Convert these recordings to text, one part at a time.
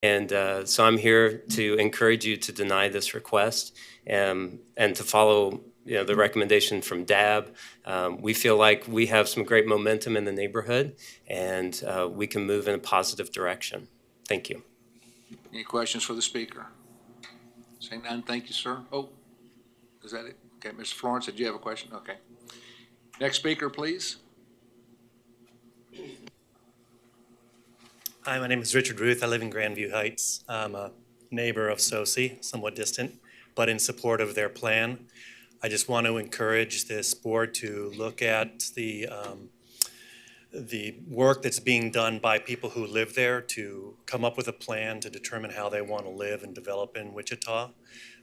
And so I'm here to encourage you to deny this request and to follow the recommendation from DAB. We feel like we have some great momentum in the neighborhood, and we can move in a positive direction. Thank you. Any questions for the speaker? Saying none, thank you, sir. Oh, is that it? Okay, Mr. Florence, did you have a question? Okay. Next speaker, please. Hi, my name is Richard Ruth. I live in Grandview Heights. I'm a neighbor of SOSI, somewhat distant, but in support of their plan. I just want to encourage this board to look at the work that's being done by people who live there to come up with a plan to determine how they want to live and develop in Wichita.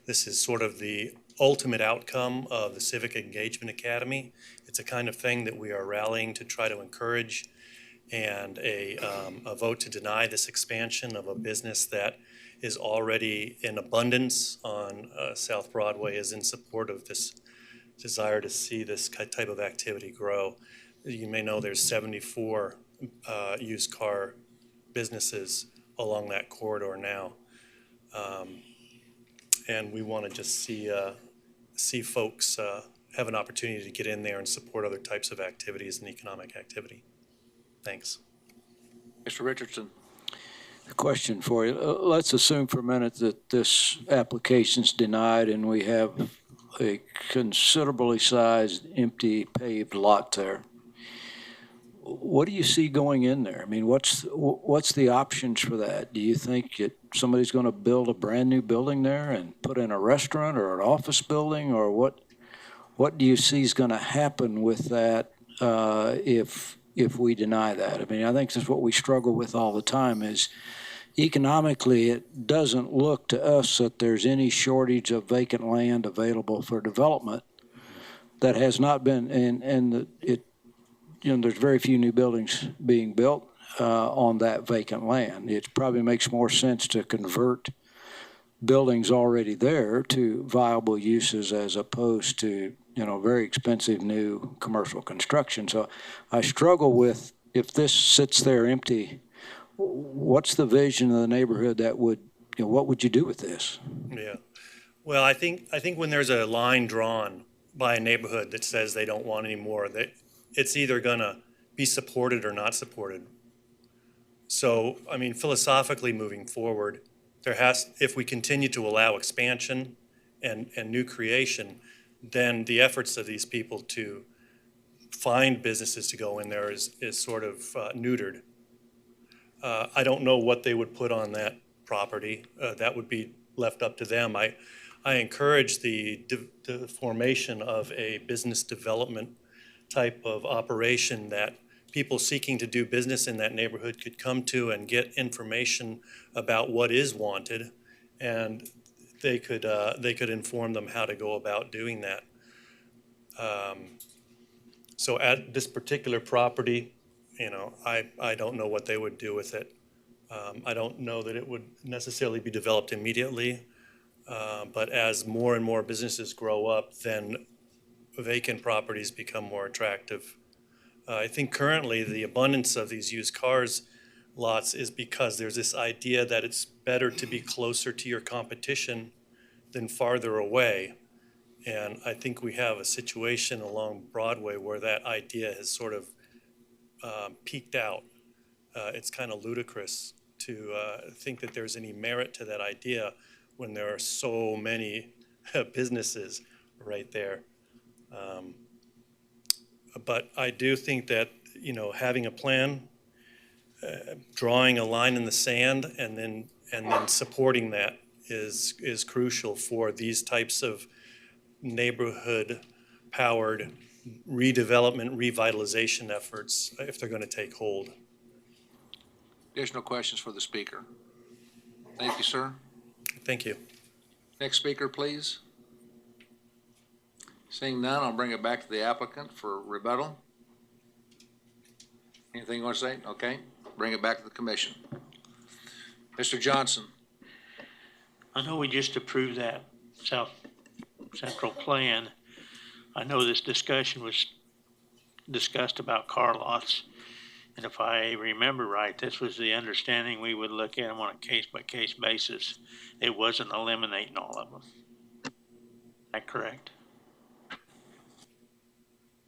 This is sort of the ultimate outcome of the Civic Engagement Academy. It's a kind of thing that we are rallying to try to encourage, and a vote to deny this expansion of a business that is already in abundance on South Broadway is in support of this desire to see this type of activity grow. You may know there's 74 used car businesses along that corridor now. And we want to just see folks have an opportunity to get in there and support other types of activities and economic activity. Thanks. Mr. Richardson. A question for you. Let's assume for a minute that this application's denied and we have a considerably sized empty paved lot there. What do you see going in there? I mean, what's the options for that? Do you think somebody's going to build a brand new building there and put in a restaurant or an office building, or what do you see is going to happen with that if we deny that? I mean, I think that's what we struggle with all the time is economically, it doesn't look to us that there's any shortage of vacant land available for development that has not been, there's very few new buildings being built on that vacant land. It probably makes more sense to convert buildings already there to viable uses as opposed to very expensive new commercial construction. So I struggle with, if this sits there empty, what's the vision of the neighborhood that would, what would you do with this? Yeah. Well, I think when there's a line drawn by a neighborhood that says they don't want any more, that it's either going to be supported or not supported. So, I mean, philosophically moving forward, if we continue to allow expansion and new creation, then the efforts of these people to find businesses to go in there is sort of neutered. I don't know what they would put on that property. That would be left up to them. I encourage the formation of a business development type of operation that people seeking to do business in that neighborhood could come to and get information about what is wanted, and they could inform them how to go about doing that. So at this particular property, I don't know what they would do with it. I don't know that it would necessarily be developed immediately, but as more and more businesses grow up, then vacant properties become more attractive. I think currently the abundance of these used cars lots is because there's this idea that it's better to be closer to your competition than farther away. And I think we have a situation along Broadway where that idea has sort of peaked out. It's kind of ludicrous to think that there's any merit to that idea when there are so many businesses right there. But I do think that, having a plan, drawing a line in the sand, and then supporting that is crucial for these types of neighborhood-powered redevelopment, revitalization efforts if they're going to take hold. Additional questions for the speaker? Thank you, sir. Thank you. Next speaker, please. Seeing none, I'll bring it back to the applicant for rebuttal. Anything you want to say? Okay. Bring it back to the commission. Mr. Johnson. I know we just approved that South Central plan. I know this discussion was discussed about car lots. And if I remember right, this was the understanding we would look at them on a case-by-case basis. It wasn't eliminating all of them. Is that correct?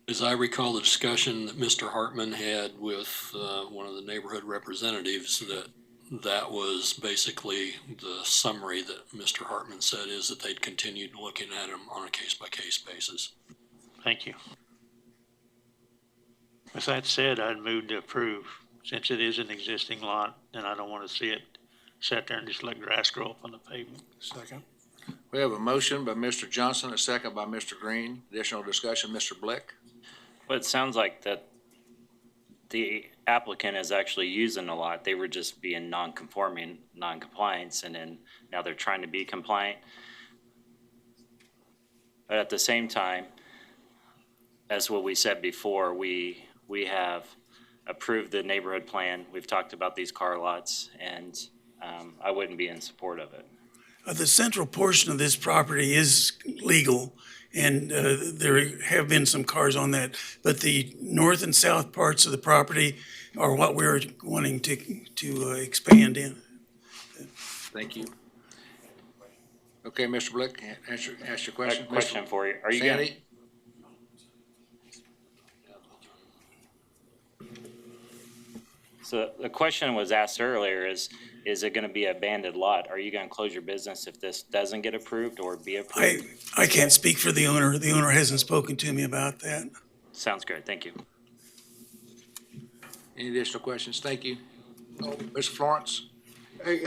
As I recall the discussion that Mr. Hartman had with one of the neighborhood representatives, that was basically the summary that Mr. Hartman said, is that they'd continued looking at them on a case-by-case basis. Thank you. With that said, I'd move to approve. Since it is an existing lot, and I don't want to see it sit there and just let grass grow up on the pavement. Second. We have a motion by Mr. Johnson, a second by Mr. Green. Additional discussion, Mr. Blick. Well, it sounds like that the applicant is actually using a lot. They were just being non-conforming, non-compliance, and then now they're trying to be compliant. But at the same time, as what we said before, we have approved the neighborhood plan. We've talked about these car lots, and I wouldn't be in support of it. The central portion of this property is legal, and there have been some cars on that. But the north and south parts of the property are what we're wanting to expand in. Thank you. Okay, Mr. Blick, ask your question. Question for you. Are you going to? Sandy? So the question was asked earlier is it going to be an abandoned lot? Are you going to close your business if this doesn't get approved or be approved? I can't speak for the owner. The owner hasn't spoken to me about that. Sounds good. Thank you. Any additional questions? Thank you. Oh, Ms. Florence? Hey,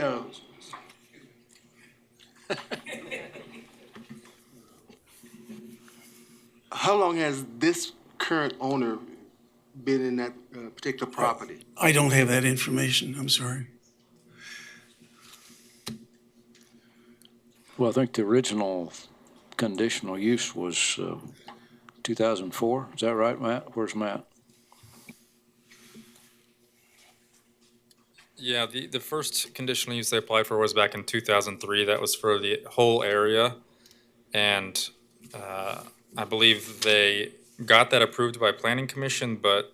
how long has this current owner been in that particular property? I don't have that information. I'm sorry. Well, I think the original conditional use was 2004. Is that right, Matt? Where's Matt? Yeah, the first conditional use they applied for was back in 2003. That was for the whole area. And I believe they got that approved by Planning Commission, but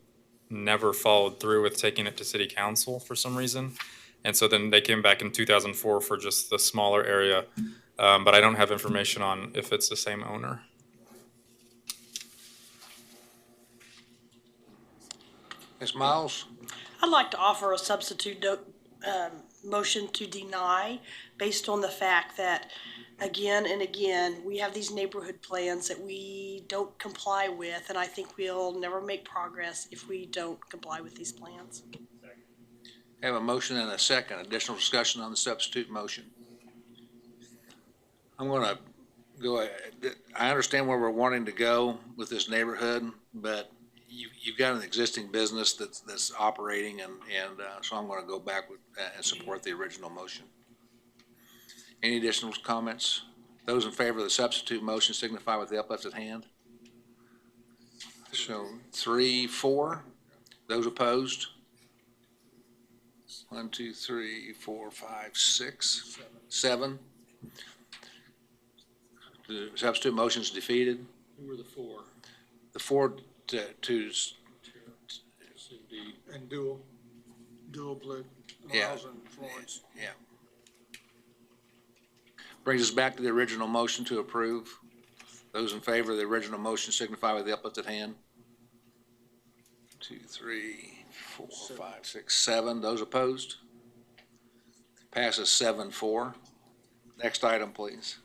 never followed through with taking it to City Council for some reason. And so then they came back in 2004 for just the smaller area. But I don't have information on if it's the same owner. Ms. Miles? I'd like to offer a substitute motion to deny based on the fact that, again and again, we have these neighborhood plans that we don't comply with, and I think we'll never make progress if we don't comply with these plans. Have a motion and a second. Additional discussion on the substitute motion. I'm gonna go, I understand where we're wanting to go with this neighborhood, but you've got an existing business that's operating, and so I'm gonna go back with, and support the original motion. Any additional comments? Those in favor of the substitute motion signify with the uplifted hand. So 3, 4. Those opposed? 1, 2, 3, 4, 5, 6, 7. The substitute motion is defeated. Who were the four? The 4 to And dual play, Yeah. Miles and Florence. yeah. Brings us back to the original motion to approve. Those in favor of the original motion signify with the uplifted hand. 2, 3, 4, 5, 6, 7. Those opposed? Passes 7-4. Next item, please.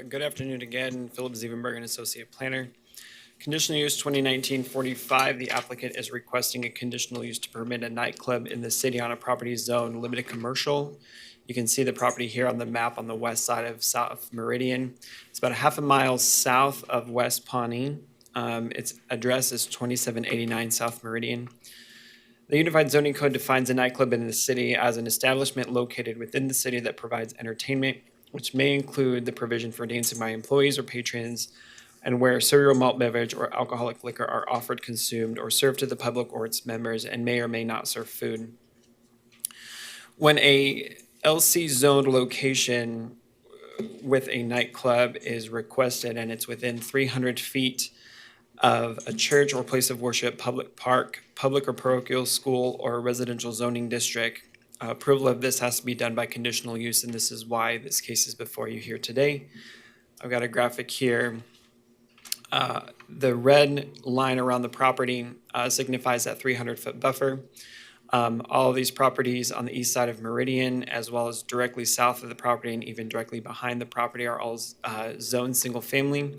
Good afternoon again, Philip Ziebenberg, an associate planner. Conditional use 2019-45, the applicant is requesting a conditional use to permit a nightclub in the city on a property zone limited commercial. You can see the property here on the map on the west side of South Meridian. It's about a half a mile south of West Pawnee. Its address is 2789 South Meridian. The Unified Zoning Code defines a nightclub in the city as an establishment located within the city that provides entertainment, which may include the provision for dancing by employees or patrons, and where cereal malt beverage or alcoholic liquor are offered, consumed, or served to the public or its members, and may or may not serve food. When a LC zoned location with a nightclub is requested and it's within 300 feet of a church or place of worship, public park, public or parochial school, or residential zoning district, approval of this has to be done by conditional use, and this is why this case is before you here today. I've got a graphic here. The red line around the property signifies that 300-foot buffer. All of these properties on the east side of Meridian, as well as directly south of the property and even directly behind the property, are all zoned single-family.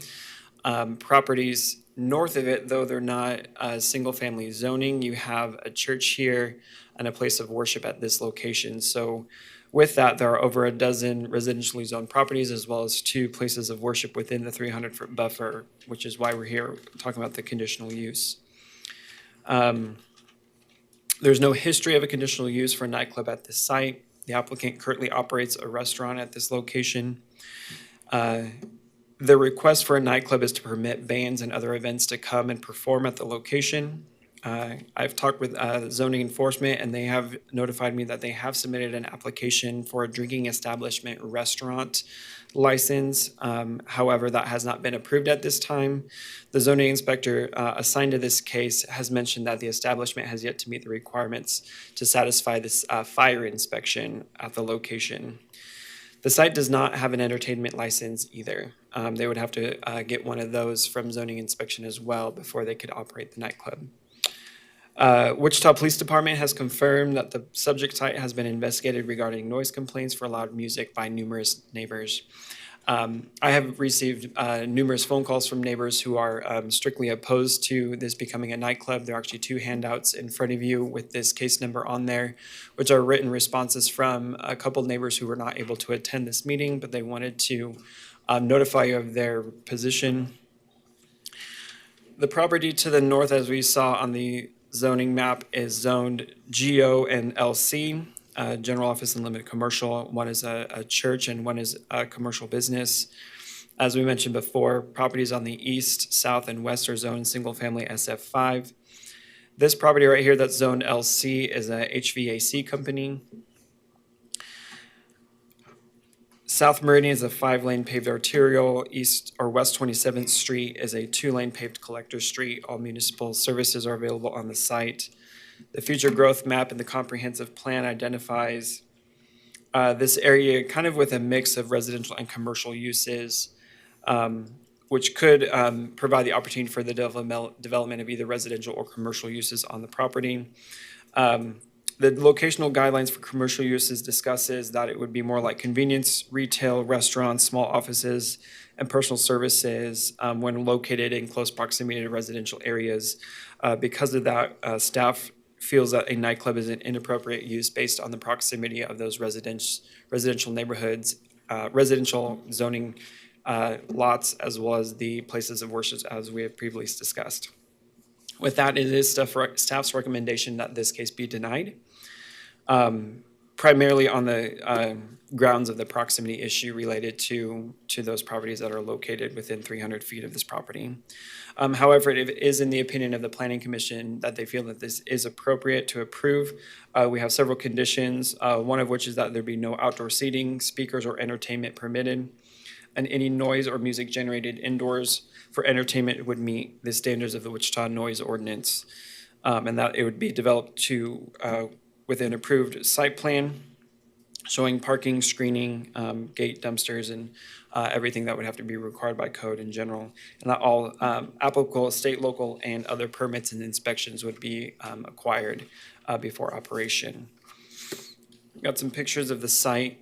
Properties north of it, though they're not single-family zoning, you have a church here and a place of worship at this location. So with that, there are over a dozen residentially zoned properties as well as 2 places of worship within the 300-foot buffer, which is why we're here talking about the conditional use. There's no history of a conditional use for a nightclub at this site. The applicant currently operates a restaurant at this location. The request for a nightclub is to permit bands and other events to come and perform at the location. I've talked with zoning enforcement, and they have notified me that they have submitted an application for a drinking establishment restaurant license. However, that has not been approved at this time. The zoning inspector assigned to this case has mentioned that the establishment has yet to meet the requirements to satisfy this fire inspection at the location. The site does not have an entertainment license either. They would have to get one of those from zoning inspection as well before they could operate the nightclub. Wichita Police Department has confirmed that the subject site has been investigated regarding noise complaints for loud music by numerous neighbors. I have received numerous phone calls from neighbors who are strictly opposed to this becoming a nightclub. There are actually 2 handouts in front of you with this case number on there, which are written responses from a couple neighbors who were not able to attend this meeting, but they wanted to notify you of their position. The property to the north, as we saw on the zoning map, is zoned GO and LC, general office and limited commercial. One is a church and one is a commercial business. As we mentioned before, properties on the east, south, and west are zoned single-family SF5. This property right here that's zoned LC is a HVAC company. South Meridian is a 5-lane paved arterial. East or West 27th Street is a 2-lane paved collector street. All municipal services are available on the site. The future growth map and the comprehensive plan identifies this area kind of with a mix of residential and commercial uses, which could provide the opportunity for the development of either residential or commercial uses on the property. The locational guidelines for commercial uses discusses that it would be more like convenience, retail, restaurants, small offices, and personal services when located in close proximity to residential areas. Because of that, staff feels that a nightclub is an inappropriate use based on the proximity of those residential neighborhoods, residential zoning lots, as well as the places of worship as we have previously discussed. With that, it is staff's recommendation that this case be denied, primarily on the grounds of the proximity issue related to those properties that are located within 300 feet of this property. However, it is in the opinion of the Planning Commission that they feel that this is appropriate to approve. We have several conditions, one of which is that there be no outdoor seating, speakers, or entertainment permitted, and any noise or music generated indoors for entertainment would meet the standards of the Wichita Noise Ordinance, and that it would be developed to with an approved site plan showing parking, screening, gate, dumpsters, and everything that would have to be required by code in general, and that all applicable state, local, and other permits and inspections would be acquired before operation. Got some pictures of the site.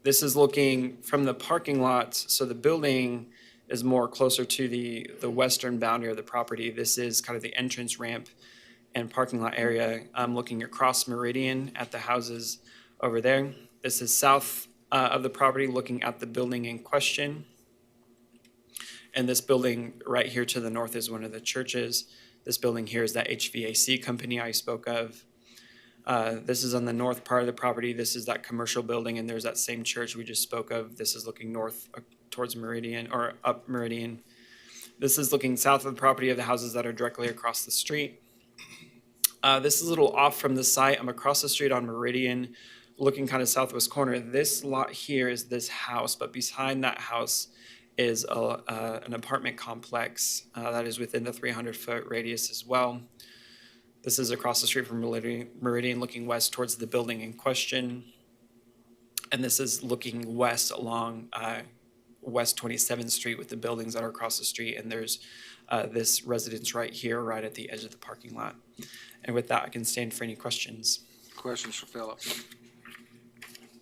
This is looking from the parking lot, so the building is more closer to the western boundary of the property. This is kind of the entrance ramp and parking lot area. I'm looking across Meridian at the houses over there. This is south of the property, looking at the building in question. And this building right here to the north is one of the churches. This building here is that HVAC company I spoke of. This is on the north part of the property. This is that commercial building, and there's that same church we just spoke of. This is looking north towards Meridian, or up Meridian. This is looking south of the property of the houses that are directly across the street. This is a little off from the site. I'm across the street on Meridian, looking kind of southwest corner, this lot here is this house, but behind that house is an apartment complex that is within the 300-foot radius as well. This is across the street from Meridian, looking west towards the building in question. And this is looking west along West 27th Street with the buildings that are across the street. And there's this residence right here, right at the edge of the parking lot. And with that, I can stand for any questions. Questions for Philip?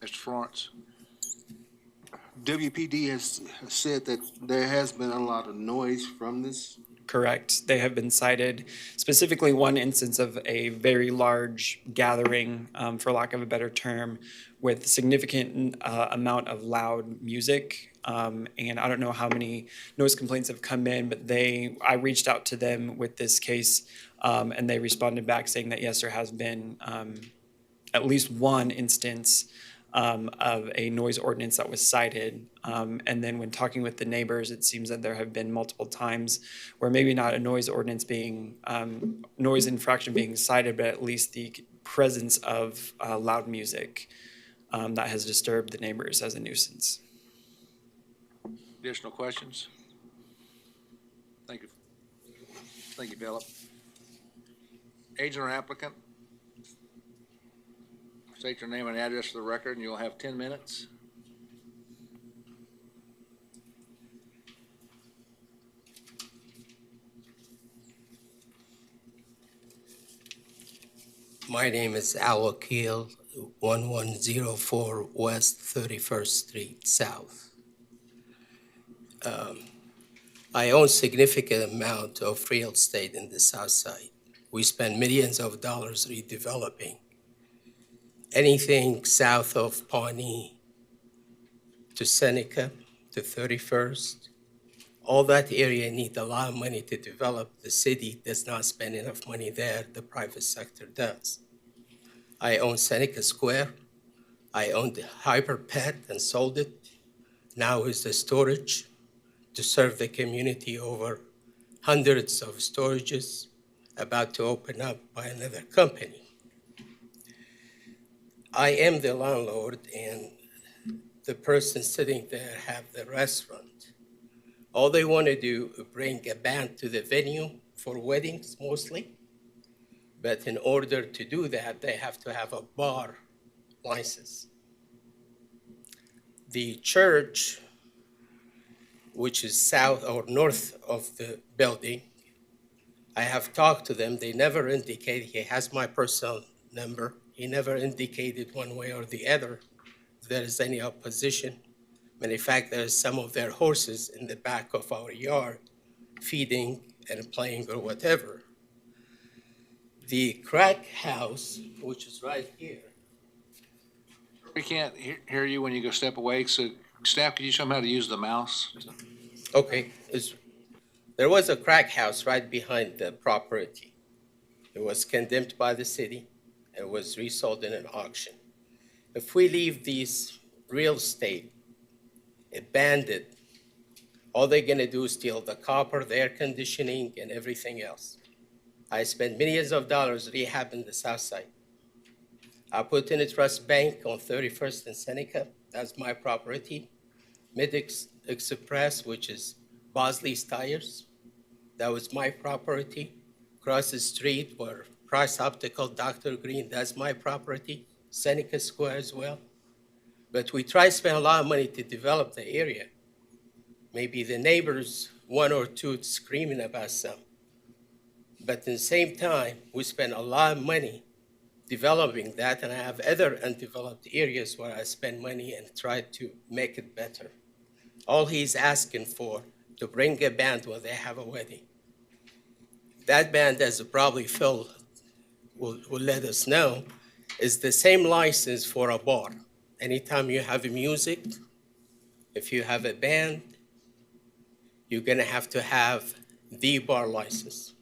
Mr. Florence? WPD has said that there has been a lot of noise from this. Correct. They have been cited, specifically one instance of a very large gathering, for lack of a better term, with significant amount of loud music. And I don't know how many noise complaints have come in, but I reached out to them with this case, and they responded back saying that yes, there has been at least one instance of a noise ordinance that was cited. And then when talking with the neighbors, it seems that there have been multiple times where maybe not a noise ordinance being, noise infraction being cited, but at least the presence of loud music that has disturbed the neighbors as a nuisance. Additional questions? Thank you. Thank you, Philip. Agent or applicant? State your name and address for the record, and you'll have 10 minutes. My name is Al Akil, 1104 West 31st Street South. I own significant amount of real estate in the South Side. We spend millions of dollars redeveloping. Anything south of Pawnee to Seneca to 31st, all that area need a lot of money to develop. The city does not spend enough money there, the private sector does. I own Seneca Square. I owned the Hyper Pet and sold it. Now is the storage to serve the community, over hundreds of storages about to open up by another company. I am the landlord, and the person sitting there have the restaurant. All they want to do is bring a band to the venue for weddings mostly. But in order to do that, they have to have a bar license. The church, which is south or north of the building, I have talked to them. They never indicate. He has my personal number. He never indicated one way or the other if there is any opposition. But in fact, there is some of their horses in the back of our yard feeding and playing or whatever. The crack house, which is right here. We can't hear you when you go step away, so staff, could you show them how to use the mouse? Okay, there was a crack house right behind the property. It was condemned by the city. It was resold in an auction. If we leave these real estate abandoned, all they're gonna do is steal the copper, the air conditioning, and everything else. I spent millions of dollars rehabbing the South Side. I put in a trust bank on 31st and Seneca. That's my property. Mid-Express, which is Bosley's Tires. That was my property. Across the street where Price Optical, Dr. Green, that's my property. Seneca Square as well. But we try to spend a lot of money to develop the area. Maybe the neighbors, one or two screaming about some. But at the same time, we spend a lot of money developing that, and I have other undeveloped areas where I spend money and try to make it better. All he's asking for, to bring a band when they have a wedding. That band, as probably Phil will let us know, is the same license for a bar. Anytime you have music, if you have a band, you're gonna have to have the bar license.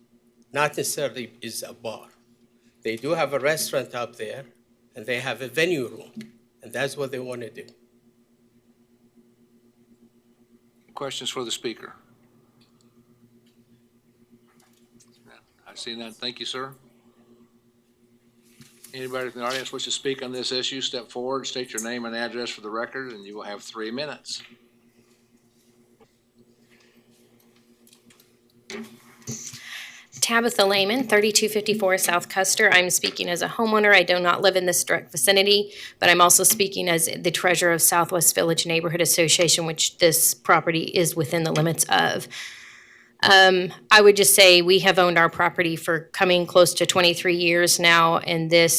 Not necessarily is a bar. They do have a restaurant up there, and they have a venue room, and that's what they want to do. Questions for the speaker? I see none. Thank you, sir. Anybody from the audience wish to speak on this issue, step forward, state your name and address for the record, and you will have 3 minutes. Tabitha Lehman, 3254 South Custer. I'm speaking as a homeowner. I do not live in this direct vicinity, but I'm also speaking as the treasurer of Southwest Village Neighborhood Association, which this property is within the limits of. I would just say we have owned our property for coming close to 23 years now, and I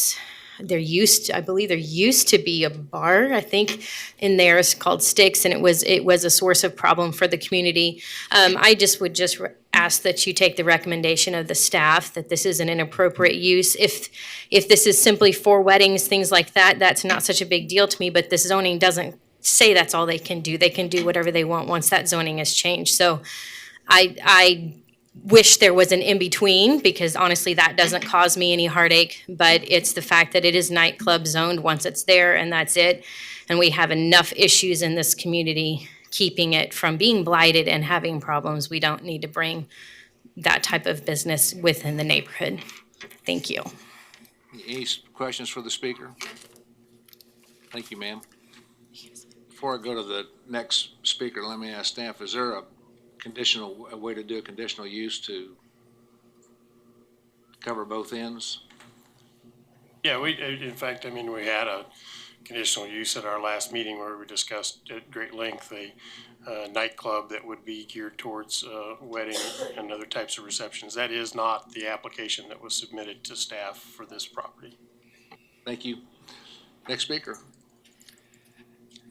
believe there used to be a bar, I think, in there. It's called Sticks, and it was a source of problem for the community. I would ask that you take the recommendation of the staff that this is an inappropriate use. If this is simply for weddings, things like that, that's not such a big deal to me, but this zoning doesn't say that's all they can do. They can do whatever they want once that zoning is changed. So I wish there was an in-between, because honestly, that doesn't cause me any heartache, but it's the fact that it is nightclub zoned once it's there, and that's it. And we have enough issues in this community keeping it from being blighted and having problems. We don't need to bring that type of business within the neighborhood. Thank you. Any questions for the speaker? Thank you, ma'am. Before I go to the next speaker, let me ask staff, is there a way to do a conditional use to cover both ends? Yeah, in fact, we had a conditional use at our last meeting where we discussed at great length a nightclub that would be geared towards wedding and other types of receptions. That is not the application that was submitted to staff for this property. Thank you. Next speaker.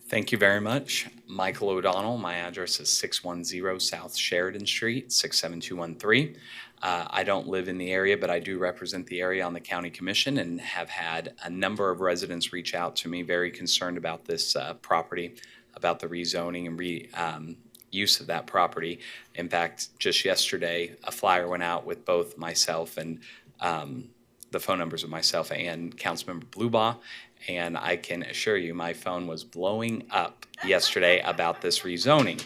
Thank you very much. Michael O'Donnell. My address is 610 South Sheridan Street, 67213. I don't live in the area, but I do represent the area on the county commission and have had a number of residents reach out to me very concerned about this property, about the rezoning and use of that property. In fact, just yesterday, a flyer went out with both myself and the phone numbers of myself and Councilmember Blubaugh. And I can assure you, my phone was blowing up yesterday about this rezoning.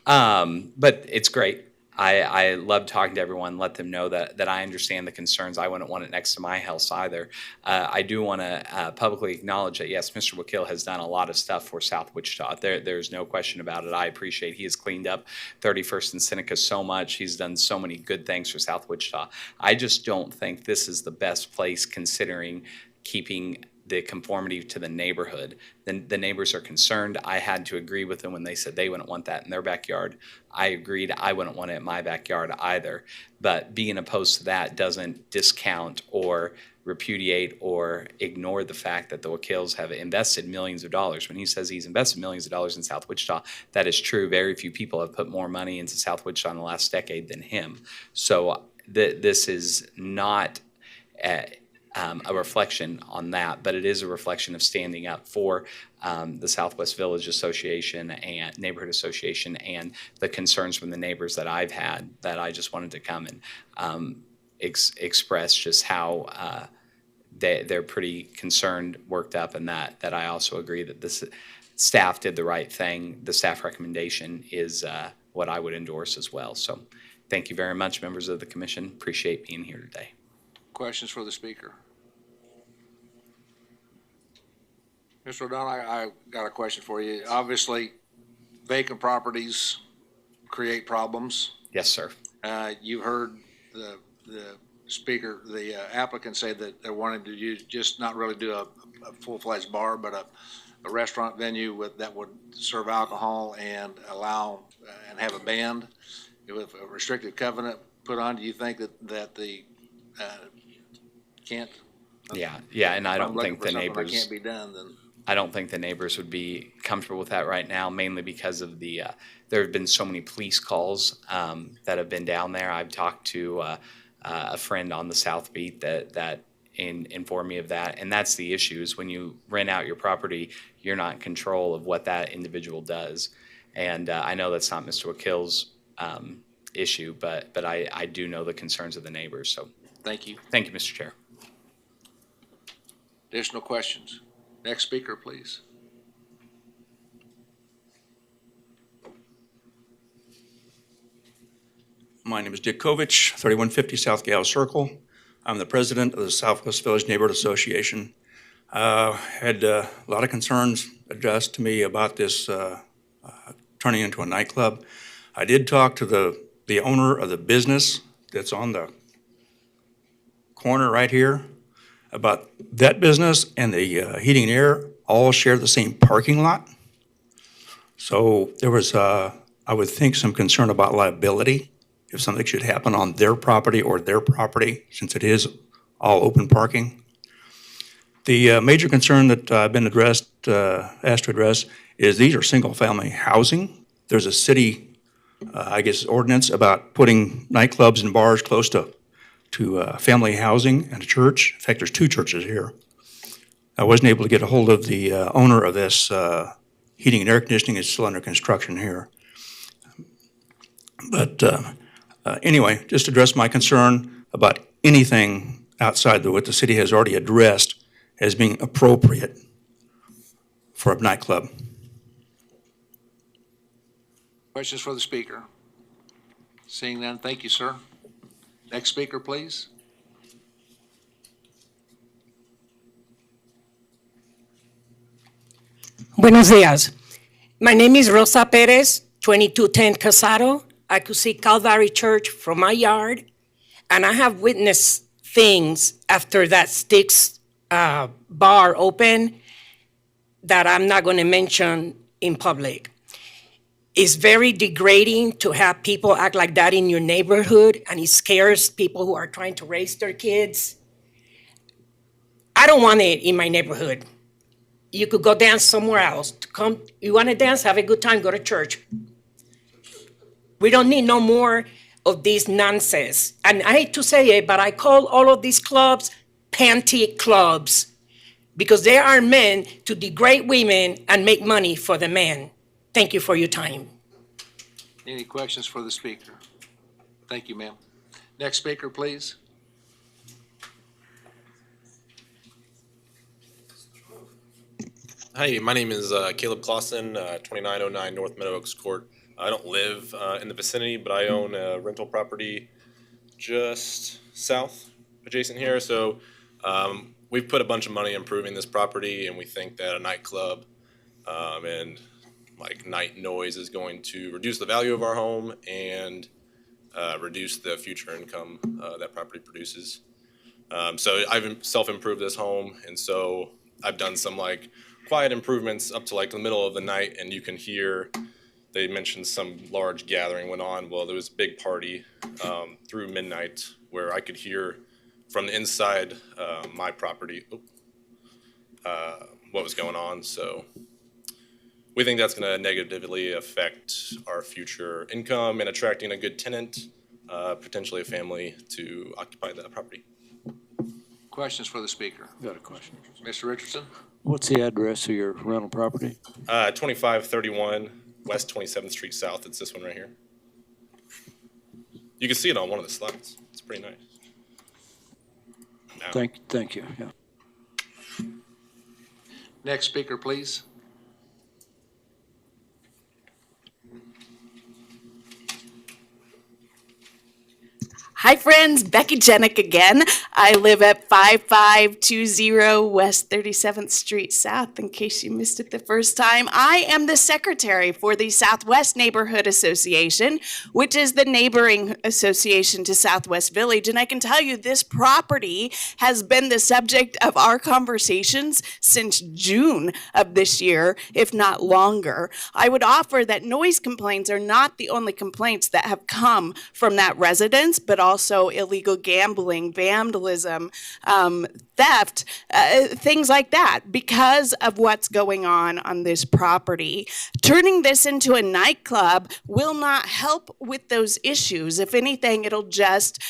But it's great. I love talking to everyone, let them know that I understand the concerns. I wouldn't want it next to my house either. I do want to publicly acknowledge that, yes, Mr. Wakil has done a lot of stuff for South Wichita. There's no question about it. I appreciate he has cleaned up 31st and Seneca so much. He's done so many good things for South Wichita. I just don't think this is the best place considering keeping the conformity to the neighborhood. Then the neighbors are concerned. I had to agree with them when they said they wouldn't want that in their backyard. I agreed I wouldn't want it in my backyard either. But being opposed to that doesn't discount or repudiate or ignore the fact that the Wakils have invested millions of dollars. When he says he's invested millions of dollars in South Wichita, that is true. Very few people have put more money into South Wichita in the last decade than him. So this is not a reflection on that, but it is a reflection of standing up for the Southwest Village Association and Neighborhood Association and the concerns from the neighbors that I've had, that I just wanted to come and express just how they're pretty concerned, worked up, and that I also agree that this staff did the right thing. The staff recommendation is what I would endorse as well. So thank you very much, members of the commission. Appreciate being here today. Questions for the speaker? Mr. O'Donnell, I got a question for you. Obviously, vacant properties create problems. Yes, sir. You heard the speaker, the applicant say that they're wanting to just not really do a full-fledged bar, but a restaurant venue that would serve alcohol and allow and have a band with a restrictive covenant put on. Do you think that the can't? Yeah, and I don't think the neighbors. Can't be done then. I don't think the neighbors would be comfortable with that right now, mainly because of there have been so many police calls that have been down there. I've talked to a friend on the South Beat that informed me of that, and that's the issue. Is when you rent out your property, you're not in control of what that individual does. And I know that's not Mr. Wakil's issue, but I do know the concerns of the neighbors. So thank you. Thank you, Mr. Chair. Additional questions? Next speaker, please. My name is Dick Kovich, 3150 South Gale Circle. I'm the president of the Southwest Village Neighborhood Association. Had a lot of concerns addressed to me about this turning into a nightclub. I did talk to the owner of the business that's on the corner right here about that business, and the heating and air all share the same parking lot. So there was, I would think, some concern about liability if something should happen on their property or their property, since it is all open parking. The major concern that I've been asked to address is these are single-family housing. There's a city, ordinance about putting nightclubs and bars close to family housing and a church. In fact, there's 2 churches here. I wasn't able to get a hold of the owner of this. Heating and air conditioning is still under construction here. But anyway, just address my concern about anything outside what the city has already addressed as being appropriate for a nightclub. Questions for the speaker? Seeing none, thank you, sir. Next speaker, please. Buenos días. My name is Rosa Perez, 2210 Casado. I could see Calvary Church from my yard, and I have witnessed things after that Sticks bar opened that I'm not going to mention in public. It's very degrading to have people act like that in your neighborhood, and it scares people who are trying to raise their kids. I don't want it in my neighborhood. You could go dance somewhere else. You want to dance, have a good time, go to church. We don't need no more of this nonsense. And I hate to say it, but I call all of these clubs panty clubs because they are meant to degrade women and make money for the men. Thank you for your time. Any questions for the speaker? Thank you, ma'am. Next speaker, please. Hi, my name is Caleb Clausen, 2909 North Meadow Oaks Court. I don't live in the vicinity, but I own a rental property just south adjacent here. So we've put a bunch of money improving this property, and we think that a nightclub and like night noise is going to reduce the value of our home and reduce the future income that property produces. So I've self-improved this home, and so I've done some like quiet improvements up to like the middle of the night, and you can hear, they mentioned some large gathering went on. Well, there was a big party through midnight where I could hear from the inside my property what was going on. So we think that's going to negatively affect our future income and attracting a good tenant, potentially a family, to occupy that property. Questions for the speaker? Got a question. Mr. Richardson? What's the address of your rental property? 2531 West 27th Street South. It's this one right here. You can see it on one of the slides. It's pretty nice. Now. Thank you. Yeah. Next speaker, please. Hi friends, Becky Jenick again. I live at 5520 West 37th Street South, in case you missed it the first time. I am the secretary for the Southwest Neighborhood Association, which is the neighboring association to Southwest Village. And I can tell you this property has been the subject of our conversations since June of this year, if not longer. I would offer that noise complaints are not the only complaints that have come from that residence, but also illegal gambling, vandalism, theft, things like that, because of what's going on this property. Turning this into a nightclub will not help with those issues. If anything, it'll just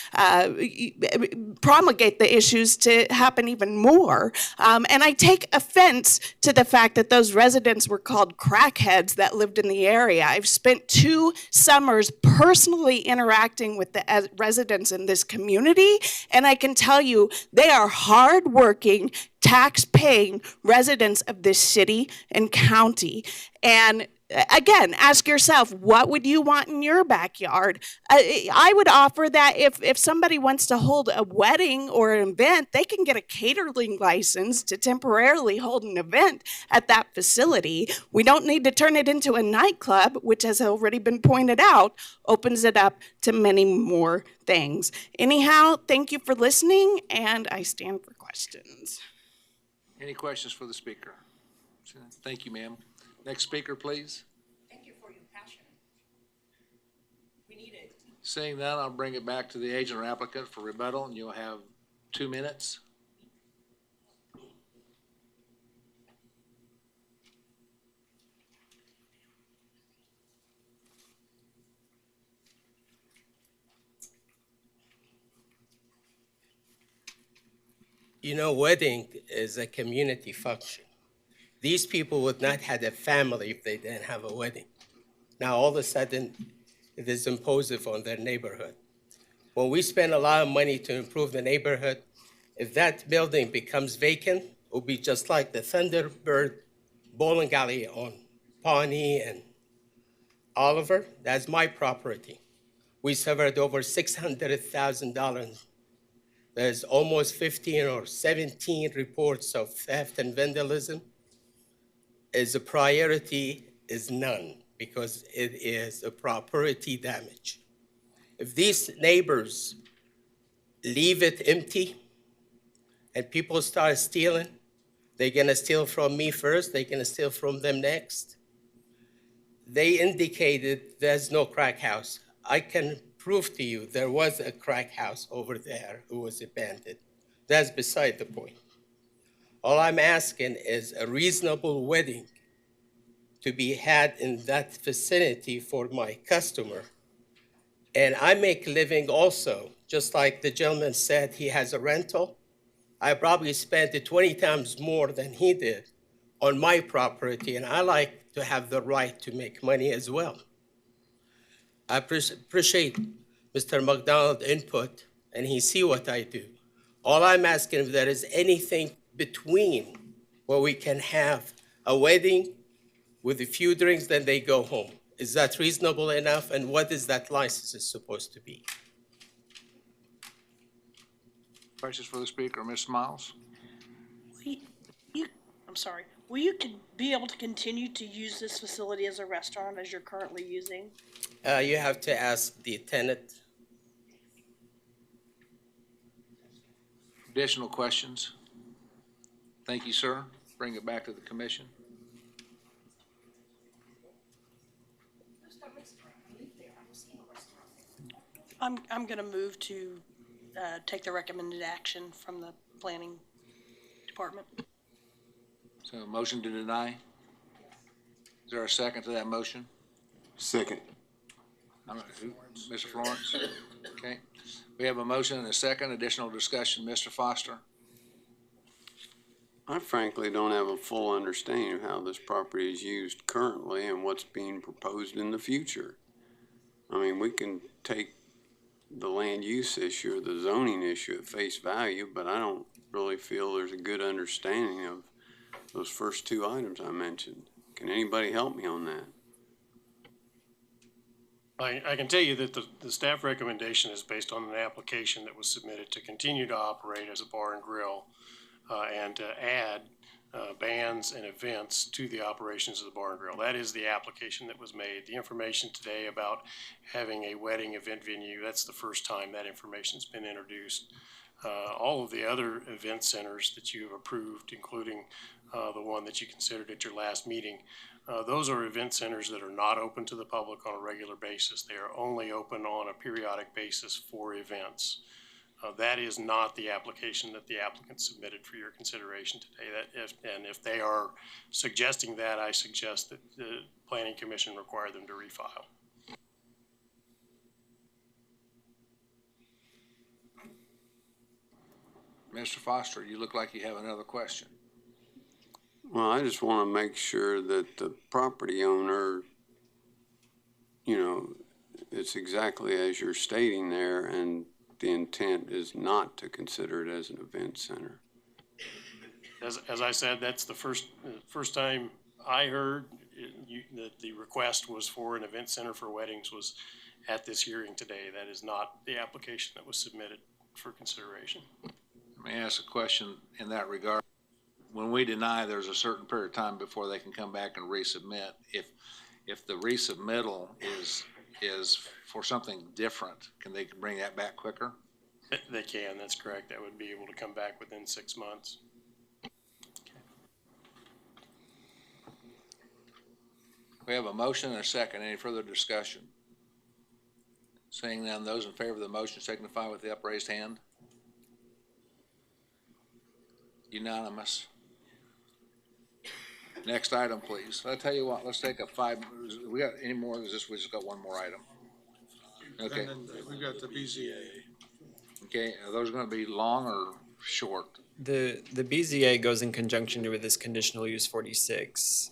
promulgate the issues to happen even more. And I take offense to the fact that those residents were called crackheads that lived in the area. I've spent 2 summers personally interacting with the residents in this community, and I can tell you they are hardworking, tax-paying residents of this city and county. And again, ask yourself, what would you want in your backyard? I would offer that if somebody wants to hold a wedding or an event, they can get a catering license to temporarily hold an event at that facility. We don't need to turn it into a nightclub, which has already been pointed out, opens it up to many more things. Anyhow, thank you for listening, and I stand for questions. Any questions for the speaker? Thank you, ma'am. Next speaker, please. Thank you for your passion. We need it. Seeing none, I'll bring it back to the agent or applicant for rebuttal, and you'll have 2 minutes. You know, wedding is a community function. These people would not have a family if they didn't have a wedding. Now, all of a sudden, it is imposed on their neighborhood. When we spend a lot of money to improve the neighborhood, if that building becomes vacant, it will be just like the Thunderbird bowling alley on Pawnee and Oliver. That's my property. We suffered over $600,000. There's almost 15 or 17 reports of theft and vandalism. As a priority is none, because it is a property damage. If these neighbors leave it empty and people start stealing, they're gonna steal from me first, they're gonna steal from them next. They indicated there's no crack house. I can prove to you there was a crack house over there who was abandoned. That's beside the point. All I'm asking is a reasonable wedding to be had in that vicinity for my customer. And I make a living also, just like the gentleman said, he has a rental. I probably spent 20 times more than he did on my property, and I like to have the right to make money as well. I appreciate Mr. McDonald's input, and he see what I do. All I'm asking, if there is anything between where we can have a wedding with a few drinks, then they go home. Is that reasonable enough? And what is that license is supposed to be? Questions for the speaker, Ms. Miles? I'm sorry. Will you be able to continue to use this facility as a restaurant as you're currently using? You have to ask the tenant. Additional questions? Thank you, sir. Bring it back to the commission. I'm going to move to take the recommended action from the planning department. So a motion to deny? Is there a second to that motion? Second. Mr. Florence? Okay. We have a motion and a second. Additional discussion, Mr. Foster? I frankly don't have a full understanding of how this property is used currently and what's being proposed in the future. I mean, we can take the land use issue or the zoning issue at face value, but I don't really feel there's a good understanding of those first two items I mentioned. Can anybody help me on that? I can tell you that the staff recommendation is based on an application that was submitted to continue to operate as a bar and grill and to add bands and events to the operations of the bar and grill. That is the application that was made. The information today about having a wedding event venue, that's the first time that information's been introduced. All of the other event centers that you have approved, including the one that you considered at your last meeting, those are event centers that are not open to the public on a regular basis. They are only open on a periodic basis for events. That is not the application that the applicant submitted for your consideration today. If they are suggesting that, I suggest that the Planning Commission require them to refile. Mr. Foster, you look like you have another question. Well, I just want to make sure that the property owner, you know, it's exactly as you're stating there, and the intent is not to consider it as an event center. As I said, that's the first time I heard that the request was for an event center for weddings was at this hearing today. That is not the application that was submitted for consideration. Let me ask a question in that regard. When we deny, there's a certain period of time before they can come back and resubmit. If the resubmittal is for something different, can they bring that back quicker? They can, that's correct. That would be able to come back within 6 months. We have a motion and a second. Any further discussion? Seeing none, those in favor of the motion signify with the upraised hand. Unanimous. Next item, please. I'll tell you what, let's take a we got any more? We just got one more item. Okay. And then we've got the BZA. Okay, are those gonna be long or short? The BZA goes in conjunction with this conditional use 46.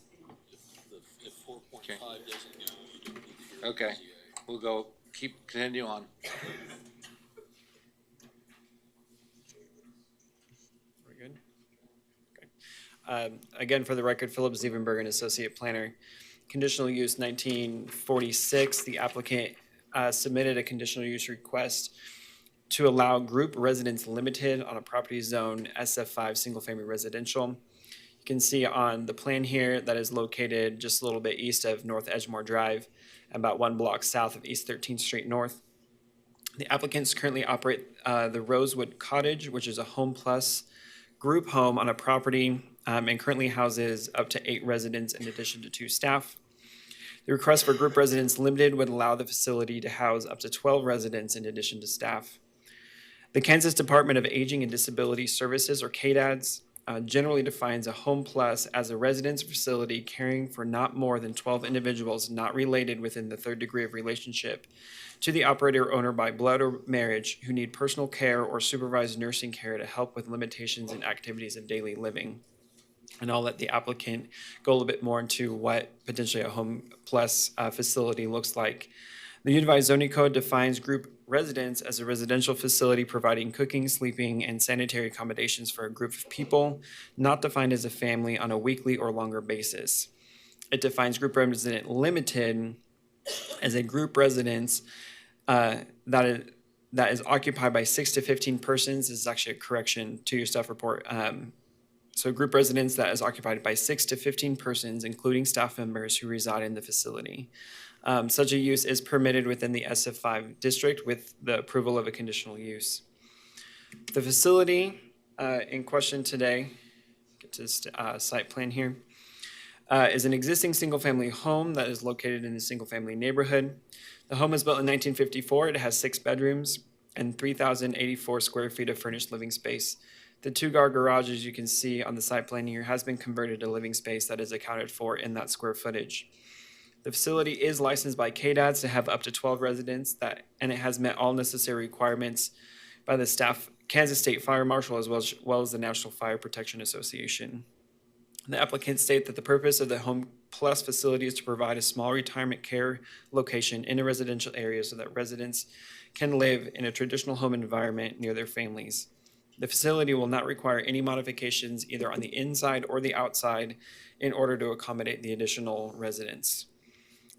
If 4.5 doesn't go, you don't need to hear Okay, we'll continue on. We're good? Okay. Again, for the record, Philip Zievenberg, Associate Planner. Conditional use 1946, the applicant submitted a conditional use request to allow group residence limited on a property zone SF5 single-family residential. You can see on the plan here that is located just a little bit east of North Edgemore Drive, about 1 block south of East 13th Street North. The applicants currently operate the Rosewood Cottage, which is a Home Plus group home on a property and currently houses up to 8 residents in addition to 2 staff. The request for group residence limited would allow the facility to house up to 12 residents in addition to staff. The Kansas Department of Aging and Disability Services, or KDADS, generally defines a Home Plus as a residence facility caring for not more than 12 individuals not related within the 3rd degree of relationship to the operator or owner by blood or marriage who need personal care or supervised nursing care to help with limitations in activities of daily living. And I'll let the applicant go a little bit more into what potentially a Home Plus facility looks like. The Unified Zoning Code defines group residence as a residential facility providing cooking, sleeping, and sanitary accommodations for a group of people, not defined as a family on a weekly or longer basis. It defines group resident limited as a group residence that is occupied by 6 to 15 persons. This is actually a correction to your staff report. So group residence that is occupied by 6 to 15 persons, including staff members who reside in the facility. Such a use is permitted within the SF5 district with the approval of a conditional use. The facility in question today, get to the site plan here, is an existing single-family home that is located in a single-family neighborhood. The home was built in 1954. It has 6 bedrooms and 3,084 square feet of furnished living space. The 2-car garage, as you can see on the site plan here, has been converted to living space that is accounted for in that square footage. The facility is licensed by KDADS to have up to 12 residents, and it has met all necessary requirements by the Kansas State Fire Marshal as well as the National Fire Protection Association. The applicants state that the purpose of the Home Plus facility is to provide a small retirement care location in a residential area so that residents can live in a traditional home environment near their families. The facility will not require any modifications either on the inside or the outside in order to accommodate the additional residents.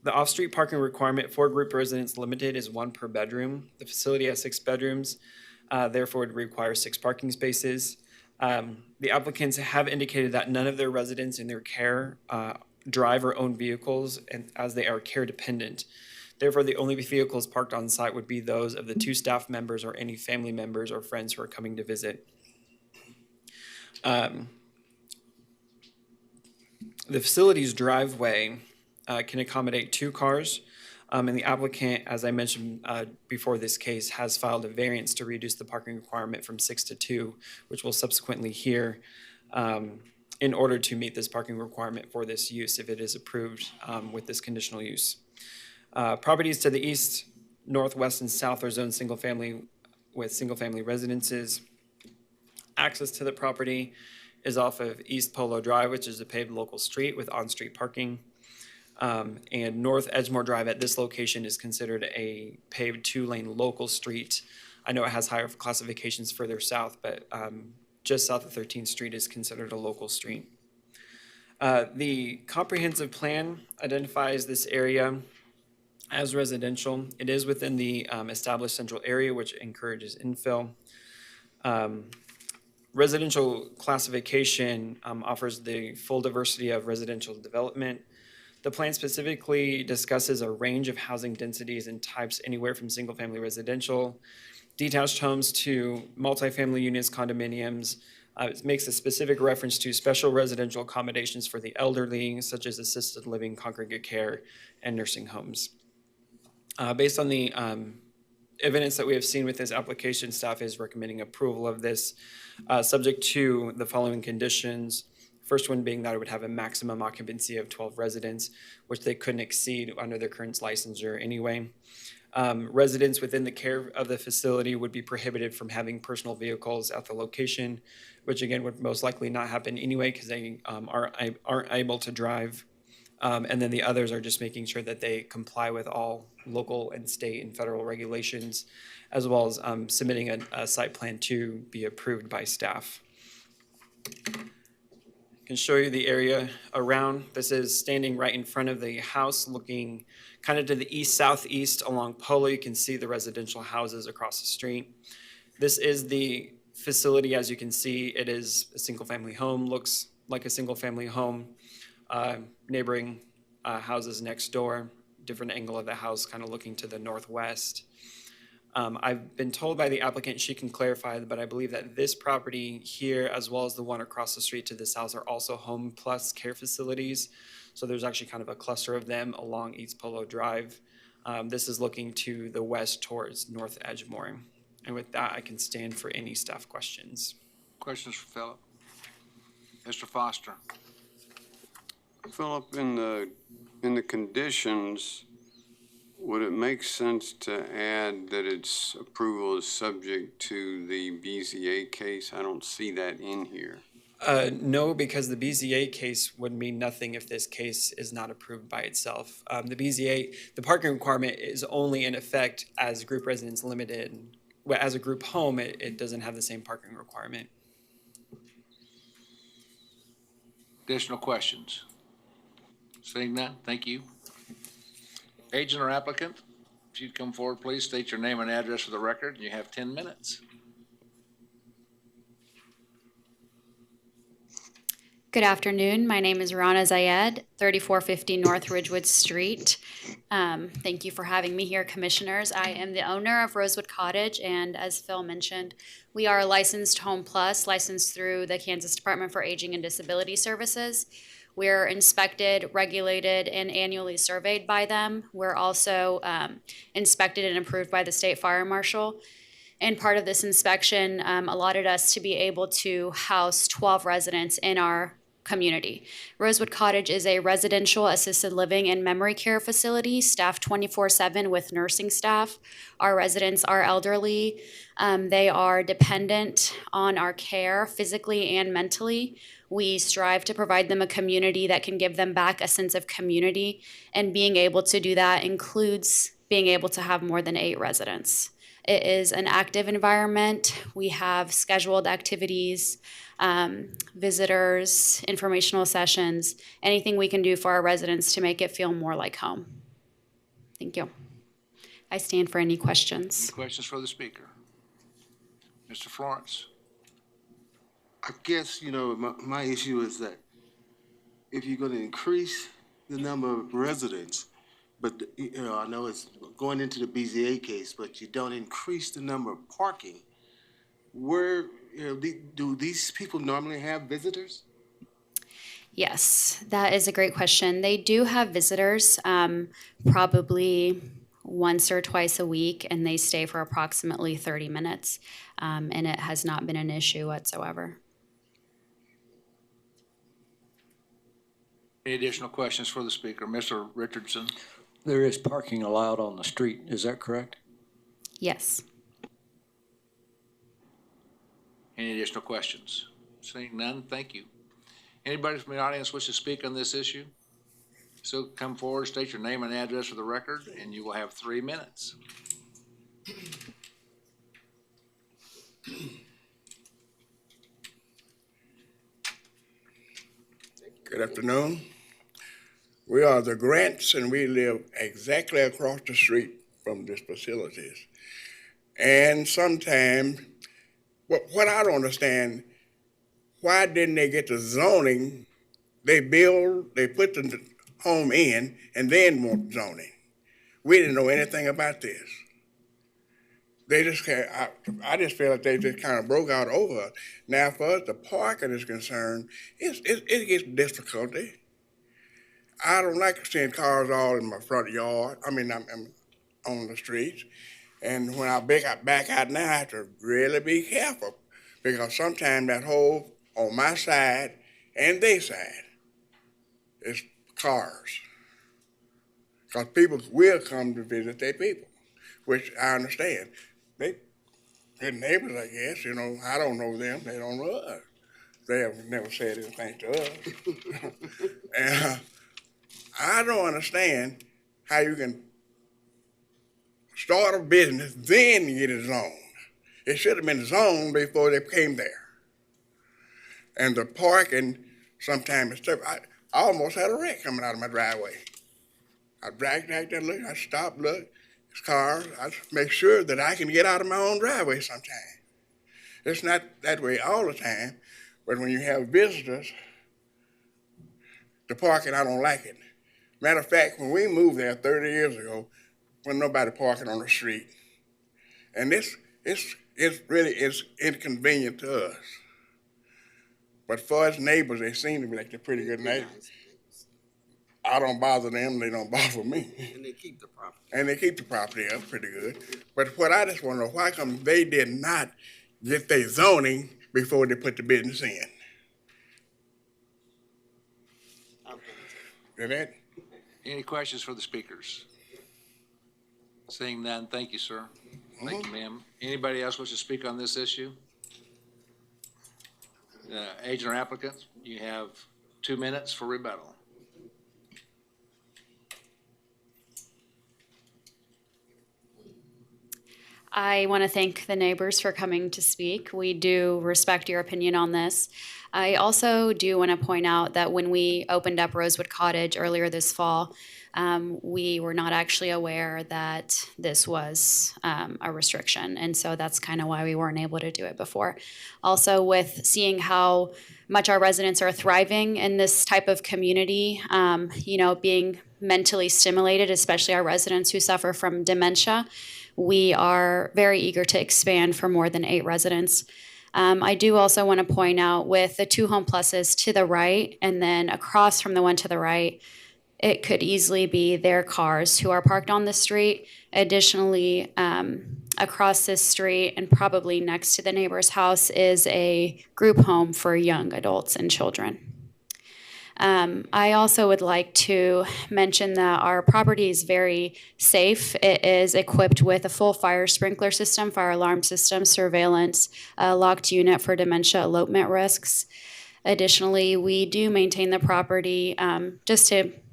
The off-street parking requirement for group residents limited is 1 per bedroom. The facility has 6 bedrooms, therefore would require 6 parking spaces. The applicants have indicated that none of their residents in their care drive or own vehicles, and as they are care dependent. Therefore, the only vehicles parked on site would be those of the 2 staff members or any family members or friends who are coming to visit. The facility's driveway can accommodate 2 cars, and the applicant, as I mentioned before this case, has filed a variance to reduce the parking requirement from 6 to 2, which we'll subsequently hear, in order to meet this parking requirement for this use if it is approved with this conditional use. Properties to the east, northwest, and south are zoned single-family with single-family residences. Access to the property is off of East Polo Drive, which is a paved local street with on-street parking. And North Edgemore Drive at this location is considered a paved 2-lane local street. I know it has higher classifications further south, but just south of 13th Street is considered a local street. The comprehensive plan identifies this area as residential. It is within the established central area, which encourages infill. Residential classification offers the full diversity of residential development. The plan specifically discusses a range of housing densities and types anywhere from single-family residential, detached homes to multifamily units, condominiums. It makes a specific reference to special residential accommodations for the elderly, such as assisted living, congregate care, and nursing homes. Based on the evidence that we have seen with this application, staff is recommending approval of this, subject to the following conditions. First one being that it would have a maximum occupancy of 12 residents, which they couldn't exceed under their current licensure anyway. Residents within the care of the facility would be prohibited from having personal vehicles at the location, which again would most likely not happen anyway because they aren't able to drive. And then the others are just making sure that they comply with all local and state and federal regulations, as well as submitting a site plan to be approved by staff. I can show you the area around. This is standing right in front of the house, looking kind of to the east-southeast along Polo. You can see the residential houses across the street. This is the facility. As you can see, it is a single-family home, looks like a single-family home. Neighboring houses next door, different angle of the house, kind of looking to the northwest. I've been told by the applicant, she can clarify, but I believe that this property here, as well as the one across the street to the south, are also Home Plus care facilities. So there's actually kind of a cluster of them along East Polo Drive. This is looking to the west towards North Edgemoor. And with that, I can stand for any staff questions. Questions for Philip? Mr. Foster? Philip, in the conditions, would it make sense to add that its approval is subject to the BZA case? I don't see that in here. No, because the BZA case would mean nothing if this case is not approved by itself. The BZA, the parking requirement is only in effect as group residence limited. Well, as a group home, it doesn't have the same parking requirement. Additional questions? Seeing none, thank you. Agent or applicant, if you'd come forward, please state your name and address for the record. You have 10 minutes. Good afternoon. My name is Rana Zayed, 3450 North Ridgewood Street. Thank you for having me here, commissioners. I am the owner of Rosewood Cottage, and as Phil mentioned, we are a licensed Home Plus, licensed through the Kansas Department for Aging and Disability Services. We're inspected, regulated, and annually surveyed by them. We're also inspected and approved by the state fire marshal. And part of this inspection allotted us to be able to house 12 residents in our community. Rosewood Cottage is a residential assisted living and memory care facility, staffed 24/7 with nursing staff. Our residents are elderly. They are dependent on our care physically and mentally. We strive to provide them a community that can give them back a sense of community, and being able to do that includes being able to have more than 8 residents. It is an active environment. We have scheduled activities, visitors, informational sessions, anything we can do for our residents to make it feel more like home. Thank you. I stand for any questions. Any questions for the speaker? Mr. Florence? I guess, my issue is that if you're going to increase the number of residents, but, I know it's going into the BZA case, but you don't increase the number of parking, where, do these people normally have visitors? Yes, that is a great question. They do have visitors, probably once or twice a week, and they stay for approximately 30 minutes, and it has not been an issue whatsoever. Any additional questions for the speaker? Mr. Richardson? There is parking allowed on the street, is that correct? Yes. Any additional questions? Seeing none, thank you. Anybody from the audience wish to speak on this issue? So come forward, state your name and address for the record, and you will have 3 minutes. Good afternoon. We are the Grants, and we live exactly across the street from these facilities. And sometimes, what I don't understand, why didn't they get the zoning? They put the home in, and then want zoning. We didn't know anything about this. They just I just feel like they just kind of broke out over us. Now, for us, the parking is concerned, it gets difficulty. I don't like seeing cars all in my front yard. I mean, I'm on the streets. And when I back out now, I have to really be careful because sometimes that hole on my side and their side is cars. Because people will come to visit their people, which I understand. They're neighbors, I guess. You know, I don't know them. They don't know us. They have never said anything to us. And I don't understand how you can start a business, then get it zoned. It should have been zoned before they came there. And the parking sometimes is tough. I almost had a wreck coming out of my driveway. I dragged out there, look, I stopped, look, it's cars. I make sure that I can get out of my own driveway sometimes. It's not that way all the time, but when you have visitors, the parking, I don't like it. Matter of fact, when we moved there 30 years ago, when nobody parking on the street. And it's really inconvenient to us. But for us neighbors, they seem to be like they're pretty good neighbors. I don't bother them, they don't bother me. And they keep the property. And they keep the property up pretty good. But what I just want to know, why come they did not get their zoning before they put the business in? Is that? Any questions for the speakers? Seeing none, thank you, sir. Thank you, ma'am. Anybody else wish to speak on this issue? Agent or applicants, you have 2 minutes for rebuttal. I want to thank the neighbors for coming to speak. We do respect your opinion on this. I also do want to point out that when we opened up Rosewood Cottage earlier this fall, we were not actually aware that this was a restriction. And so that's kind of why we weren't able to do it before. Also, with seeing how much our residents are thriving in this type of community, being mentally stimulated, especially our residents who suffer from dementia, we are very eager to expand for more than 8 residents. I do also want to point out with the 2 home pluses to the right and then across from the one to the right, it could easily be their cars who are parked on the street. Additionally, across this street and probably next to the neighbor's house is a group home for young adults and children. I also would like to mention that our property is very safe. It is equipped with a full fire sprinkler system, fire alarm system, surveillance, a locked unit for dementia elopement risks. Additionally, we do maintain the property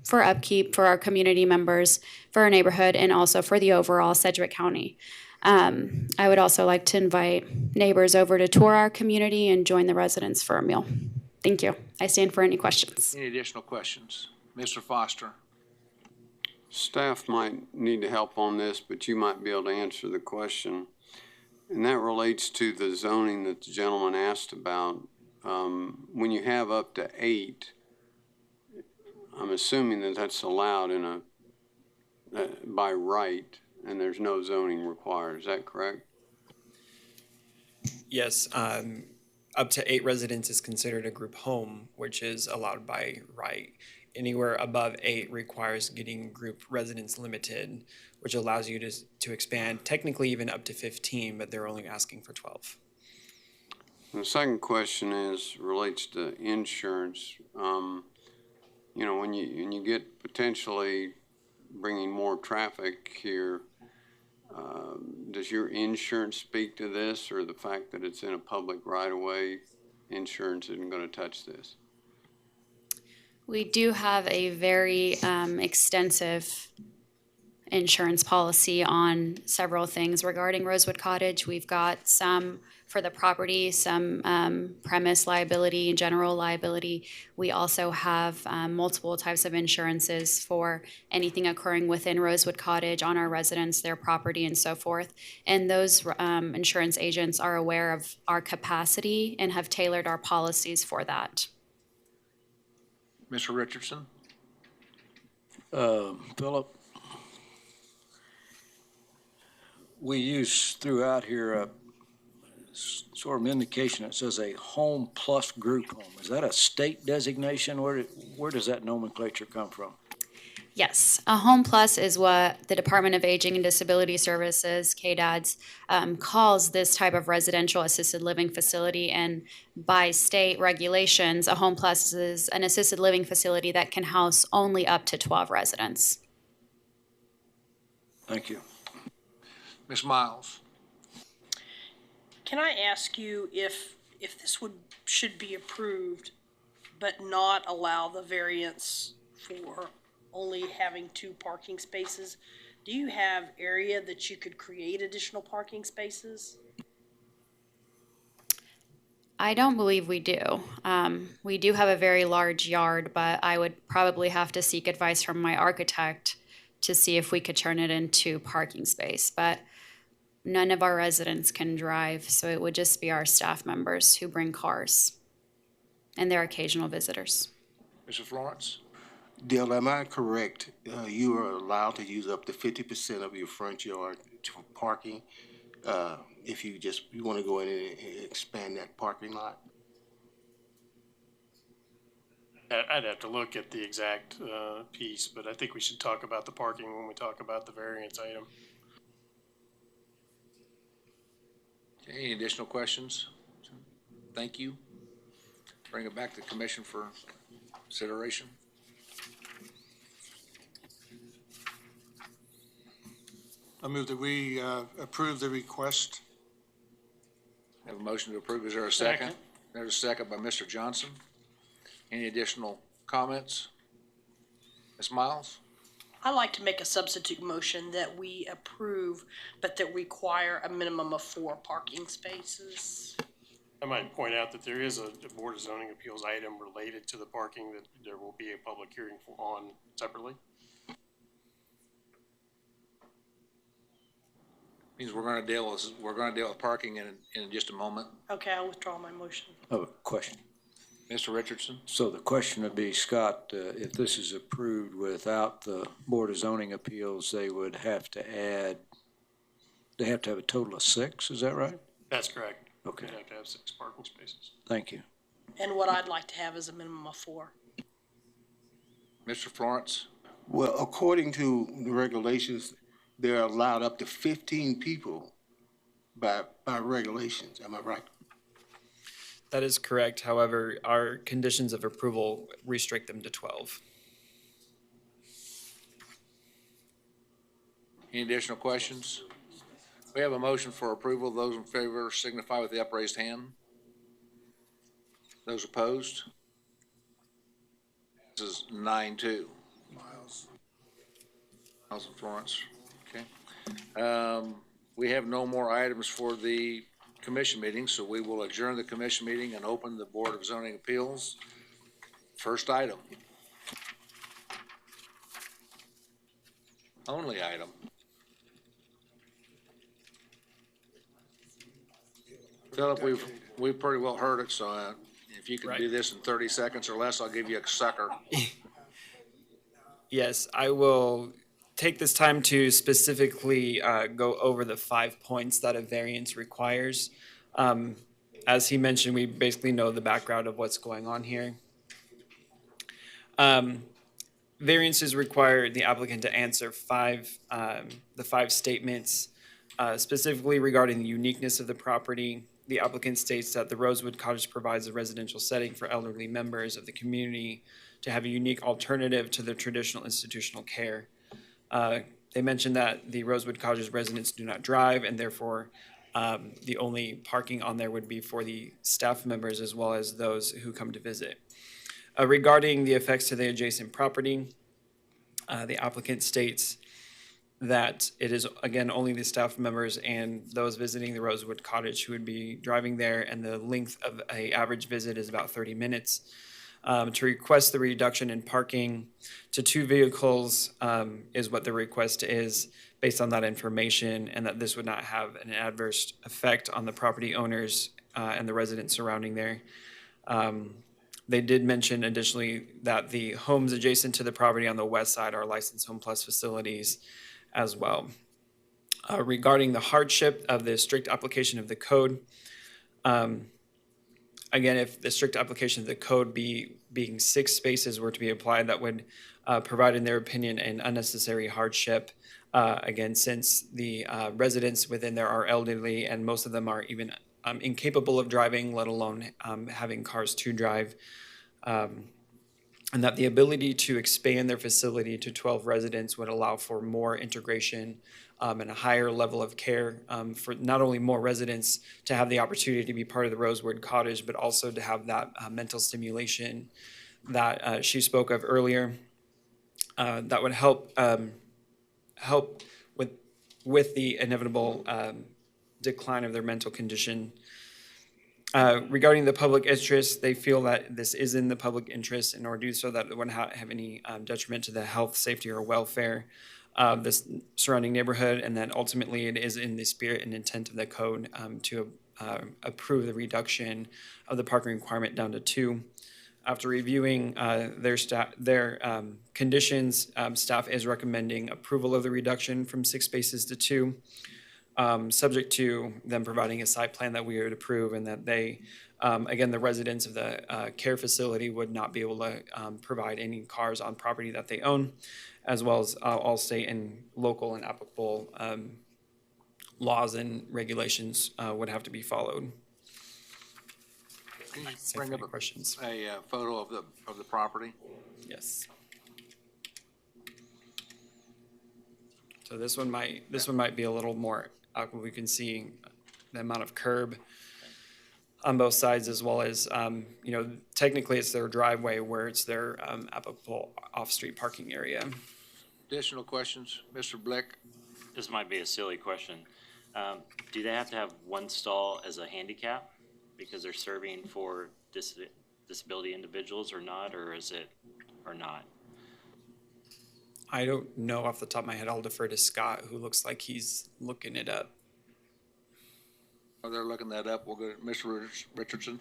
for upkeep for our community members, for our neighborhood, and also for the overall Sedgwick County. I would also like to invite neighbors over to tour our community and join the residents for a meal. Thank you. I stand for any questions. Any additional questions? Mr. Foster? Staff might need to help on this, but you might be able to answer the question. And that relates to the zoning that the gentleman asked about. When you have up to 8, I'm assuming that that's allowed by right, and there's no zoning required. Is that correct? Yes, up to 8 residents is considered a group home, which is allowed by right. Anywhere above 8 requires getting group residents limited, which allows you to expand technically even up to 15, but they're only asking for 12. And the second question relates to insurance. When you get potentially bringing more traffic here, does your insurance speak to this, or the fact that it's in a public right-of-way, insurance isn't going to touch this? We do have a very extensive insurance policy on several things regarding Rosewood Cottage. We've got some for the property, some premise liability and general liability. We also have multiple types of insurances for anything occurring within Rosewood Cottage, on our residents, their property, and so forth. And those insurance agents are aware of our capacity and have tailored our policies for that. Mr. Richardson? Philip, we use throughout here a sort of indication that says a home plus group home. Is that a state designation? Where does that nomenclature come from? Yes, a home plus is what the Department of Aging and Disability Services, KDADS, calls this type of residential assisted living facility. And by state regulations, a home plus is an assisted living facility that can house only up to 12 residents. Thank you. Ms. Miles? Can I ask you if this should be approved, but not allow the variance for only having 2 parking spaces? Do you have area that you could create additional parking spaces? I don't believe we do. We do have a very large yard, but I would probably have to seek advice from my architect to see if we could turn it into parking space. But none of our residents can drive, so it would just be our staff members who bring cars and their occasional visitors. Mr. Florence? Dale, am I correct? You are allowed to use up to 50% of your front yard for parking if you want to go in and expand that parking lot? I'd have to look at the exact piece, but I think we should talk about the parking when we talk about the variance item. Okay, any additional questions? Thank you. Bring it back to the commission for consideration. I move that we approve the request. Have a motion to approve. Is there a second? There's a second by Mr. Johnson. Any additional comments? Ms. Miles? I'd like to make a substitute motion that we approve, but that require a minimum of 4 parking spaces. I might point out that there is a Board of Zoning Appeals item related to the parking that there will be a public hearing on separately. Means we're going to deal with parking in just a moment. Okay, I'll withdraw my motion. I have a question. Mr. Richardson? So the question would be, Scott, if this is approved without the Board of Zoning Appeals, they would have to have a total of 6, is that right? That's correct. Okay. You'd have to have 6 parking spaces. Thank you. And what I'd like to have is a minimum of 4. Mr. Florence? Well, according to the regulations, they're allowed up to 15 people by regulations. Am I right? That is correct. However, our conditions of approval restrict them to 12. Any additional questions? We have a motion for approval. Those in favor signify with the upraised hand. Those opposed? This is 9-2. Miles and Florence. Okay. We have no more items for the commission meeting, so we will adjourn the commission meeting and open the Board of Zoning Appeals. First item. Only item. Philip, we've pretty well heard it, so if you can do this in 30 seconds or less, I'll give you a sucker. Yes, I will take this time to specifically go over the 5 points that a variance requires. As he mentioned, we basically know the background of what's going on here. Variances require the applicant to answer the 5 statements, specifically regarding the uniqueness of the property. The applicant states that the Rosewood Cottage provides a residential setting for elderly members of the community to have a unique alternative to their traditional institutional care. They mentioned that the Rosewood Cottage residents do not drive, and therefore the only parking on there would be for the staff members as well as those who come to visit. Regarding the effects to the adjacent property, the applicant states that it is, again, only the staff members and those visiting the Rosewood Cottage who would be driving there, and the length of a average visit is about 30 minutes. To request the reduction in parking to 2 vehicles is what the request is based on that information, and that this would not have an adverse effect on the property owners and the residents surrounding there. They did mention additionally that the homes adjacent to the property on the west side are licensed Home Plus facilities as well. Regarding the hardship of the strict application of the code, again, if the strict application of the code being 6 spaces were to be applied, that would provide, in their opinion, an unnecessary hardship. Again, since the residents within there are elderly, and most of them are even incapable of driving, let alone having cars to drive. And that the ability to expand their facility to 12 residents would allow for more integration and a higher level of care for not only more residents to have the opportunity to be part of the Rosewood Cottage, but also to have that mental stimulation that she spoke of earlier. That would help with the inevitable decline of their mental condition. Regarding the public interest, they feel that this is in the public interest in order to do so that it wouldn't have any detriment to the health, safety, or welfare of this surrounding neighborhood, and that ultimately it is in the spirit and intent of the code to approve the reduction of the parking requirement down to 2. After reviewing their conditions, staff is recommending approval of the reduction from 6 spaces to 2. Subject to them providing a site plan that we would approve, and that they, again, the residents of the care facility would not be able to provide any cars on property that they own, as well as all state and local and applicable laws and regulations would have to be followed. Can you bring up a photo of the property? Yes. So this one might be a little more, we can see the amount of curb on both sides, as well as, technically it's their driveway where it's their applicable off-street parking area. Additional questions? Mr. Blick? This might be a silly question. Do they have to have one stall as a handicap because they're serving for disability individuals or not, or is it, or not? I don't know off the top of my head. I'll defer to Scott, who looks like he's looking it up. While they're looking that up, we'll go to Mr. Richardson.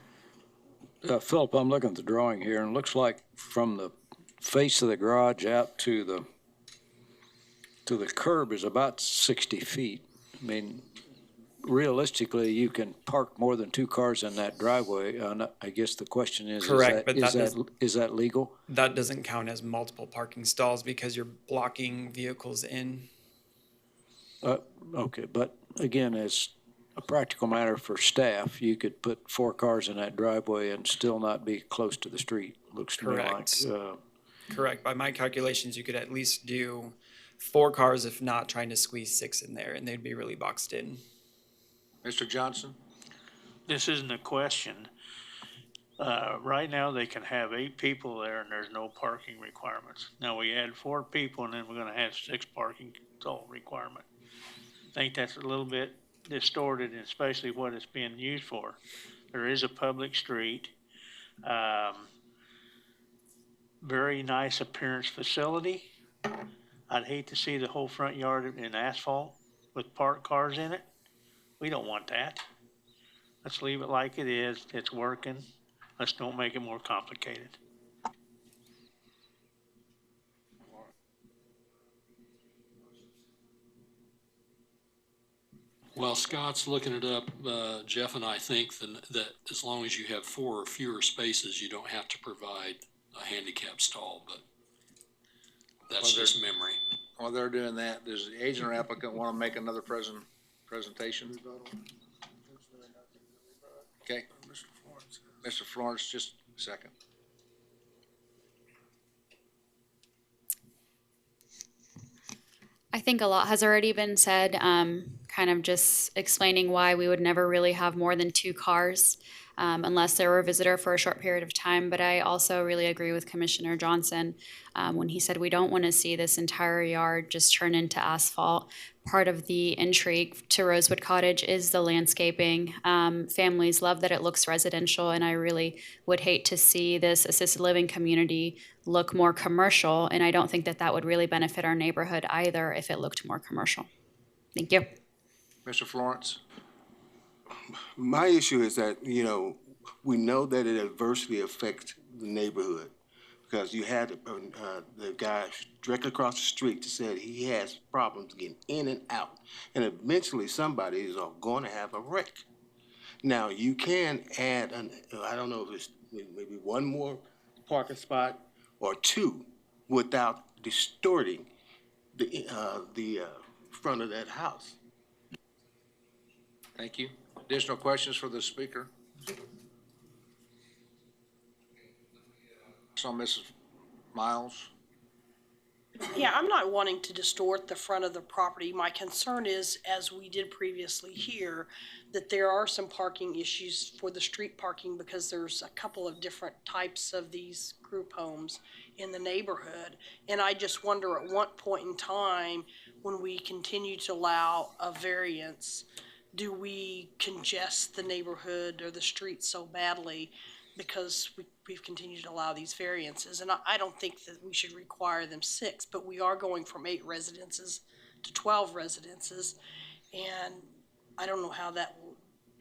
Philip, I'm looking at the drawing here, and it looks like from the face of the garage out to the curb is about 60 feet. I mean, realistically, you can park more than 2 cars in that driveway. I guess the question is, correct, is that legal? That doesn't count as multiple parking stalls because you're blocking vehicles in. Okay, but again, as a practical matter for staff, you could put 4 cars in that driveway and still not be close to the street, looks to me like. Correct. By my calculations, you could at least do 4 cars, if not trying to squeeze 6 in there, and they'd be really boxed in. Mr. Johnson? This isn't a question. Right now, they can have 8 people there and there's no parking requirements. Now, we add 4 people and then we're gonna have 6 parking stall requirement. I think that's a little bit distorted, and especially what it's being used for. There is a public street, very nice appearance facility. I'd hate to see the whole front yard in asphalt with parked cars in it. We don't want that. Let's leave it like it is. It's working. Let's don't make it more complicated. While Scott's looking it up, Jeff and I think that as long as you have 4 or fewer spaces, you don't have to provide a handicap stall, but that's just memory. While they're doing that, does the agent or applicant want to make another presentation? Okay. Mr. Florence, just a second. I think a lot has already been said, kind kind of just explaining why we would never really have more than 2 cars unless they were a visitor for a short period of time. But I also really agree with Commissioner Johnson when he said we don't want to see this entire yard just turn into asphalt. Part of the intrigue to Rosewood Cottage is the landscaping. Families love that it looks residential, and I really would hate to see this assisted living community look more commercial, and I don't think that that would really benefit our neighborhood either if it looked more commercial. Thank you. Mr. Florence? My issue is that, we know that it adversely affects the neighborhood because you had the guy directly across the street that said he has problems getting in and out. And eventually somebody is going to have a wreck. Now, you can add, I don't know if it's maybe one more parking spot or 2 without distorting the front of that house. Thank you. Additional questions for the speaker? So, Mrs. Miles? Yeah, I'm not wanting to distort the front of the property. My concern is, as we did previously here, that there are some parking issues for the street parking because there's a couple of different types of these group homes in the neighborhood. And I just wonder at what point in time, when we continue to allow a variance, do we congest the neighborhood or the street so badly because we've continued to allow these variances? And I don't think that we should require them 6, but we are going from 8 residences to 12 residences. And I don't know how that will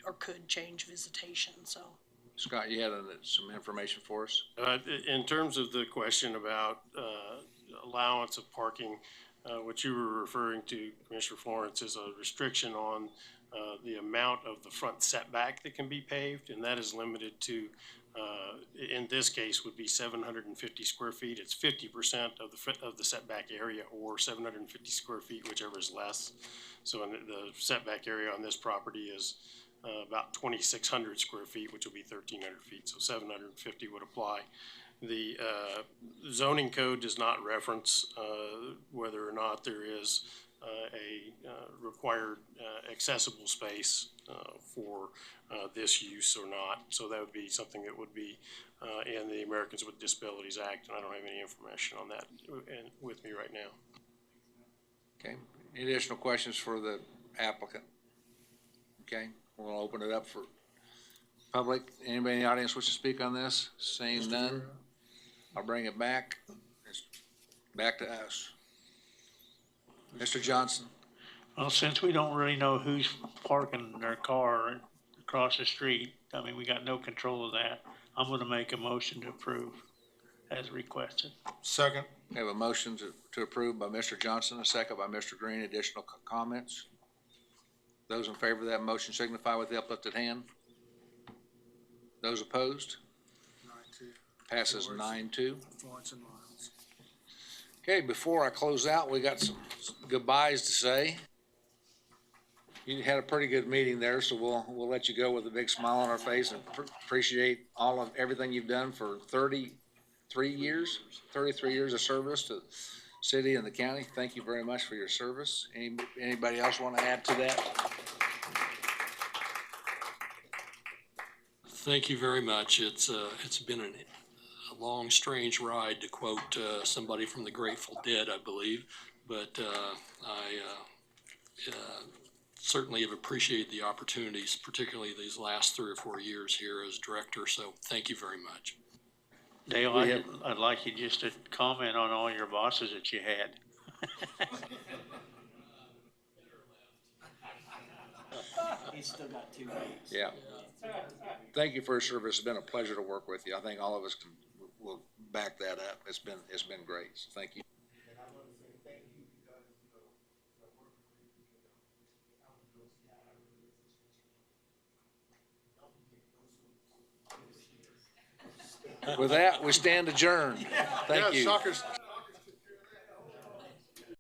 or could change visitation, so. Scott, you had some information for us? In terms of the question about allowance of parking, what you were referring to, Commissioner Florence, is a restriction on the amount of the front setback that can be paved, and that is limited to, in this case, would be 750 square feet. It's 50% of the setback area, or 750 square feet, whichever is less. So the setback area on this property is about 2,600 square feet, which will be 1,300 feet. So 750 would apply. The zoning code does not reference whether or not there is a required accessible space for this use or not. So that would be something that would be in the Americans with Disabilities Act, and I don't have any information on that with me right now. Okay. Any additional questions for the applicant? Okay, we'll open it up for public. Anybody in the audience wish to speak on this? Seeing none, I'll bring it back. It's back to us. Mr. Johnson? Well, since we don't really know who's parking their car across the street, I mean, we got no control of that. I'm gonna make a motion to approve as requested. Second. We have a motion to approve by Mr. Johnson, a second by Mr. Green. Additional comments? Those in favor of that motion signify with the uplifted hand. Those opposed? 9-2. Passes 9-2. Florence and Miles. Okay, before I close out, we got some goodbyes to say. You had a pretty good meeting there, so we'll let you go with a big smile on our face and appreciate everything you've done for 33 years of service to the city and the county. Thank you very much for your service. Anybody else want to add to that? Thank you very much. It's been a long, strange ride, to quote somebody from the Grateful Dead, I believe. But I certainly have appreciated the opportunities, particularly these last 3 or 4 years here as director. So thank you very much. Dale, I'd like you just to comment on all your bosses that you had. He's still got 2 weeks. Yeah. Thank you for your service. It's been a pleasure to work with you. I think all of us will back that up. It's been great. So thank you. With that, we stand adjourned. Thank you. Soccer's